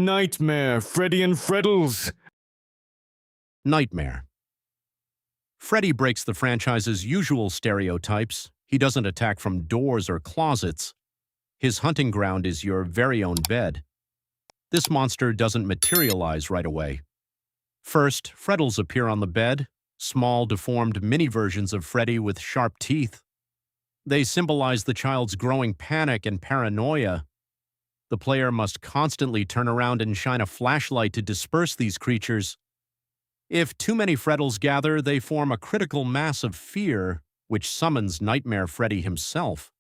Nightmare Freddy and Freddles. Nightmare. Freddy breaks the franchise's usual stereotypes. He doesn't attack from doors or closets. His hunting ground is your very own bed. This monster doesn't materialize right away. First, Freddles appear on the bed, small, deformed mini versions of Freddy with sharp teeth. They symbolize the child's growing panic and paranoia. The player must constantly turn around and shine a flashlight to disperse these creatures. If too many Freddles gather, they form a critical mass of fear, which summons Nightmare Freddy himself.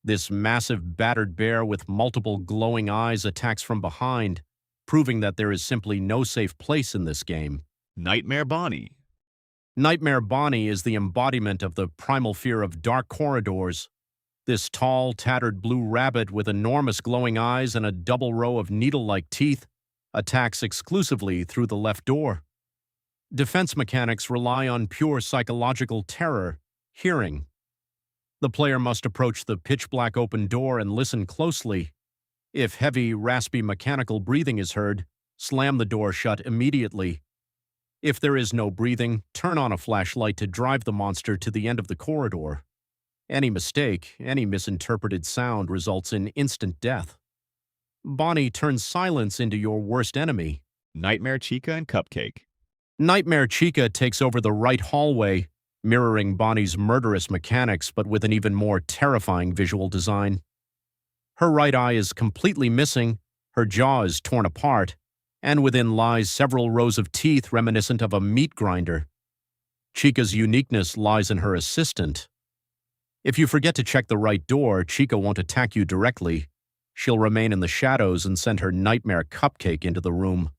This massive battered bear with multiple glowing eyes attacks from behind, proving that there is simply no safe place in this game. Nightmare Bonnie. Nightmare Bonnie is the embodiment of the primal fear of dark corridors. This tall, tattered blue rabbit with enormous glowing eyes and a double row of needle-like teeth attacks exclusively through the left door. Defense mechanics rely on pure psychological terror, hearing. The player must approach the pitch-black open door and listen closely. If heavy, raspy mechanical breathing is heard, slam the door shut immediately. If there is no breathing, turn on a flashlight to drive the monster to the end of the corridor. Any mistake, any misinterpreted sound results in instant death. Bonnie turns silence into your worst enemy. Nightmare Chica and Cupcake. Nightmare Chica takes over the right hallway, mirroring Bonnie's murderous mechanics but with an even more terrifying visual design. Her right eye is completely missing, her jaw is torn apart, and within lies several rows of teeth reminiscent of a meat grinder. Chica's uniqueness lies in her assistant. If you forget to check the right door, Chica won't attack you directly. She'll remain in the shadows and send her nightmare Cupcake into the room.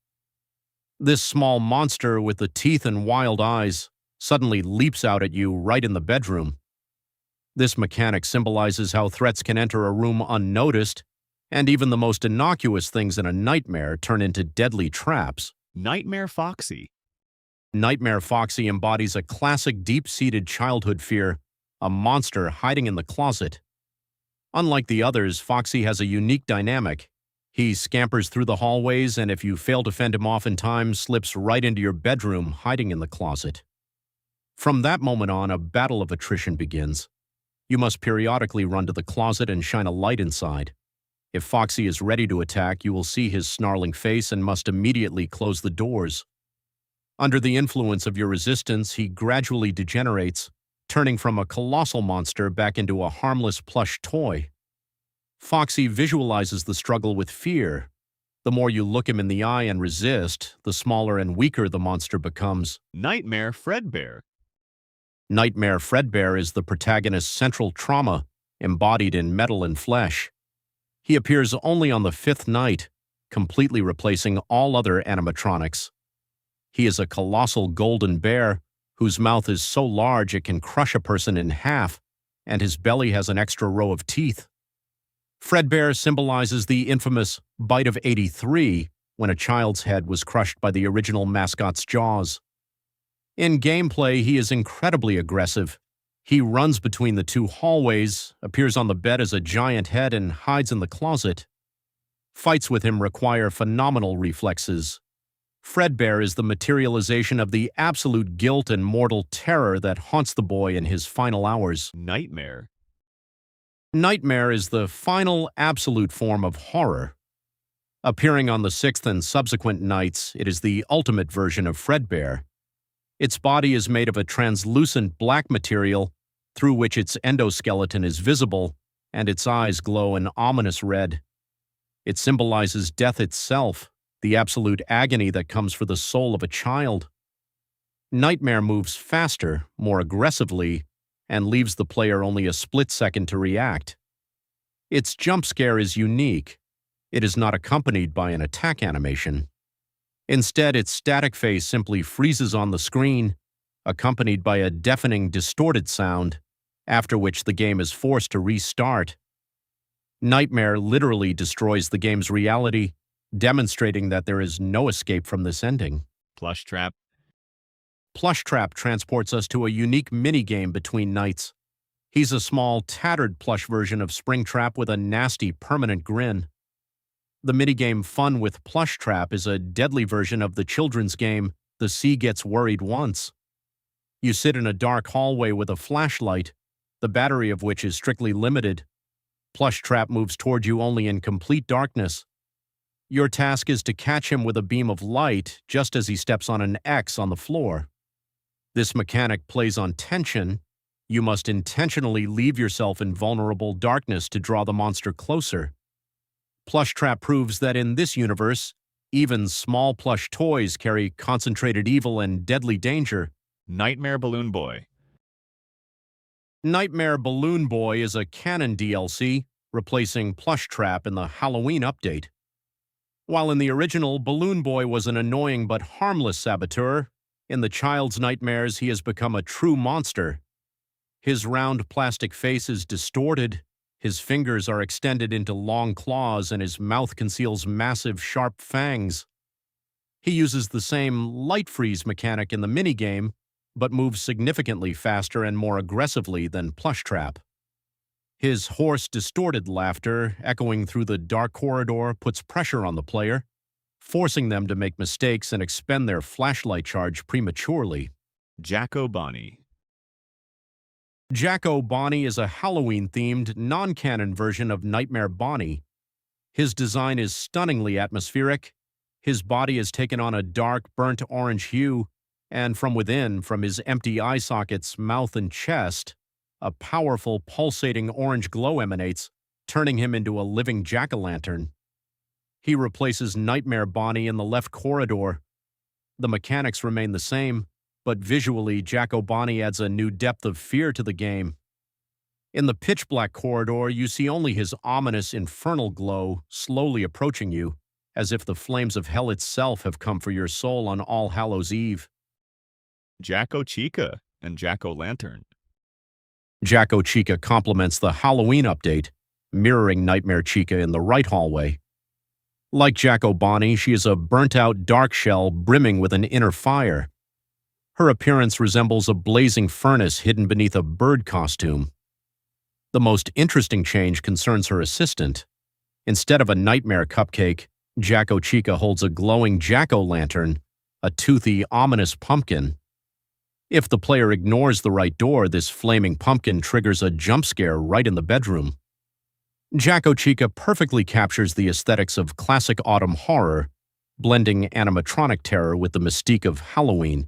This small monster with the teeth and wild eyes suddenly leaps out at you right in the bedroom. This mechanic symbolizes how threats can enter a room unnoticed, and even the most innocuous things in a nightmare turn into deadly traps. Nightmare Foxy. Nightmare Foxy embodies a classic deep-seated childhood fear, a monster hiding in the closet. Unlike the others, Foxy has a unique dynamic. He scampers through the hallways, and if you fail to fend him off in time, slips right into your bedroom, hiding in the closet. From that moment on, a battle of attrition begins. You must periodically run to the closet and shine a light inside. If Foxy is ready to attack, you will see his snarling face and must immediately close the doors. Under the influence of your resistance, he gradually degenerates, turning from a colossal monster back into a harmless plush toy. Foxy visualizes the struggle with fear. The more you look him in the eye and resist, the smaller and weaker the monster becomes. Nightmare Fredbear. Nightmare Fredbear is the protagonist's central trauma, embodied in metal and flesh. He appears only on the fifth night, completely replacing all other animatronics. He is a colossal golden bear whose mouth is so large it can crush a person in half, and his belly has an extra row of teeth. Fredbear symbolizes the infamous bite of 83, when a child's head was crushed by the original mascot's jaws. In gameplay, he is incredibly aggressive. He runs between the two hallways, appears on the bed as a giant head, and hides in the closet. Fights with him require phenomenal reflexes. Fredbear is the materialization of the absolute guilt and mortal terror that haunts the boy in his final hours. Nightmare. Nightmare is the final, absolute form of horror. Appearing on the sixth and subsequent nights, it is the ultimate version of Fredbear. Its body is made of a translucent black material through which its endoskeleton is visible, and its eyes glow an ominous red. It symbolizes death itself, the absolute agony that comes for the soul of a child. Nightmare moves faster, more aggressively, and leaves the player only a split second to react. Its jump scare is unique. It is not accompanied by an attack animation. Instead, its static face simply freezes on the screen, accompanied by a deafening, distorted sound, after which the game is forced to restart. Nightmare literally destroys the game's reality, demonstrating that there is no escape from this ending. Plushtrap. Plushtrap transports us to a unique minigame between nights. He's a small, tattered plush version of Springtrap with a nasty, permanent grin. The minigame Fun with Plushtrap is a deadly version of the children's game The Sea Gets Worried Once. You sit in a dark hallway with a flashlight, the battery of which is strictly limited. Plushtrap moves toward you only in complete darkness. Your task is to catch him with a beam of light just as he steps on an X on the floor. This mechanic plays on tension. You must intentionally leave yourself in vulnerable darkness to draw the monster closer. Plushtrap proves that in this universe, even small plush toys carry concentrated evil and deadly danger. Nightmare Balloon Boy. Nightmare Balloon Boy is a canon DLC, replacing Plushtrap in the Halloween update. While in the original, Balloon Boy was an annoying but harmless saboteur, in the child's nightmares he has become a true monster. His round plastic face is distorted, his fingers are extended into long claws, and his mouth conceals massive, sharp fangs. He uses the same light freeze mechanic in the minigame, but moves significantly faster and more aggressively than Plushtrap. His hoarse, distorted laughter, echoing through the dark corridor, puts pressure on the player, forcing them to make mistakes and expend their flashlight charge prematurely. Jacko Bonnie. Jacko Bonnie is a Halloween-themed, non-canon version of Nightmare Bonnie. His design is stunningly atmospheric. His body has taken on a dark, burnt orange hue, and from within, from his empty eye sockets, mouth, and chest, a powerful, pulsating orange glow emanates, turning him into a living jack-o'-lantern. He replaces Nightmare Bonnie in the left corridor. The mechanics remain the same, but visually, Jacko Bonnie adds a new depth of fear to the game. In the pitch-black corridor, you see only his ominous, infernal glow slowly approaching you, as if the flames of hell itself have come for your soul on All Hallows' Eve. Jacko Chica and Jack-O-Lantern. Jacko Chica complements the Halloween update, mirroring Nightmare Chica in the right hallway. Like Jacko Bonnie, she is a burnt-out dark shell brimming with an inner fire. Her appearance resembles a blazing furnace hidden beneath a bird costume. The most interesting change concerns her assistant. Instead of a nightmare cupcake, Jacko Chica holds a glowing jack-o'-lantern, a toothy, ominous pumpkin. If the player ignores the right door, this flaming pumpkin triggers a jump scare right in the bedroom. Jacko Chica perfectly captures the aesthetics of classic autumn horror, blending animatronic terror with the mystique of Halloween.